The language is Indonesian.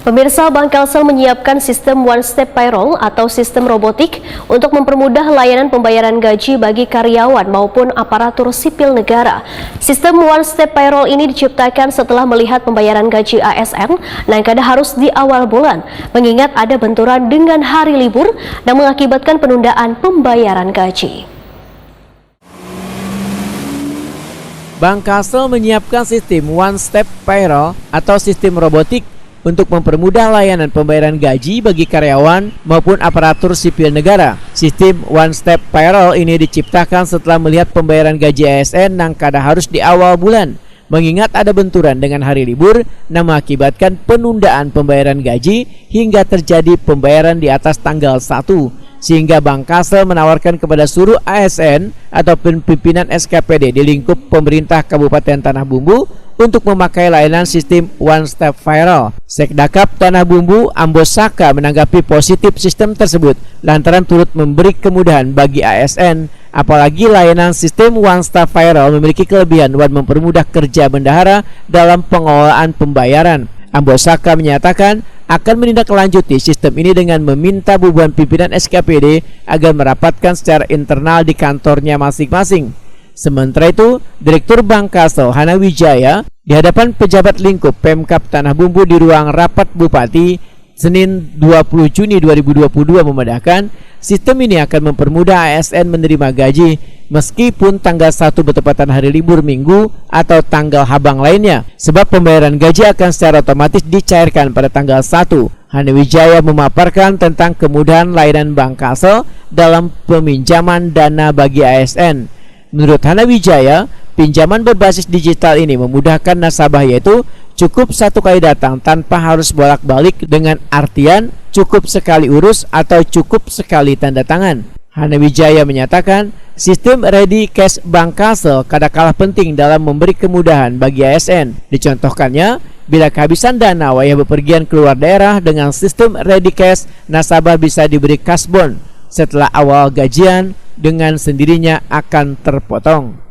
Pemirsa, Bank Kalsel menyiapkan sistem One Step Payroll atau sistem robotik untuk mempermudah layanan pembayaran gaji bagi karyawan maupun aparatur sipil negara. Sistem One Step Payroll ini diciptakan setelah melihat pembayaran gaji ASN yang kadang harus di awal bulan, mengingat ada benturan dengan hari libur dan mengakibatkan penundaan pembayaran gaji. Bank Kalsel menyiapkan sistem One Step Payroll atau sistem robotik untuk mempermudah layanan pembayaran gaji bagi karyawan maupun aparatur sipil negara. Sistem One Step Payroll ini diciptakan setelah melihat pembayaran gaji ASN yang kadang harus di awal bulan, mengingat ada benturan dengan hari libur yang mengakibatkan penundaan pembayaran gaji hingga terjadi pembayaran di atas tanggal 1. Sehingga Bank Kalsel menawarkan kepada seluruh ASN atau pimpinan SKPD di lingkup pemerintah Kabupaten Tanah Bumbu untuk memakai layanan sistem One Step Payroll. Sekdakap Tanah Bumbu Ambos Saka menanggapi positif sistem tersebut lantaran turut memberi kemudahan bagi ASN, apalagi layanan sistem One Step Payroll memiliki kelebihan dan mempermudah kerja bendahara dalam pengelolaan pembayaran. Ambos Saka menyatakan akan menindaklanjuti sistem ini dengan meminta bubuan pimpinan SKPD agar merapatkan secara internal di kantornya masing-masing. Sementara itu, Direktur Bank Kalsel Hana Wijaya di hadapan pejabat lingkup Pemkab Tanah Bumbu di ruang rapat Bupati Senin 20 Juni 2022 memandangkan sistem ini akan mempermudah ASN menerima gaji meskipun tanggal 1 bertepatan hari libur minggu atau tanggal habang lainnya, sebab pembayaran gaji akan secara otomatis dicairkan pada tanggal 1. Hana Wijaya memaparkan tentang kemudahan layanan Bank Kalsel dalam peminjaman dana bagi ASN. Menurut Hana Wijaya, pinjaman berbasis digital ini memudahkan nasabah, yaitu cukup satu kali datang tanpa harus bolak-balik, dengan artian cukup sekali urus atau cukup sekali tanda tangan. Hana Wijaya menyatakan sistem Ready Cash Bank Kalsel kadangkala penting dalam memberi kemudahan bagi ASN. Dicontohkannya, bila kehabisan dana wayah bepergian keluar daerah, dengan sistem Ready Cash nasabah bisa diberi kasbon setelah awal gajian dengan sendirinya akan terpotong.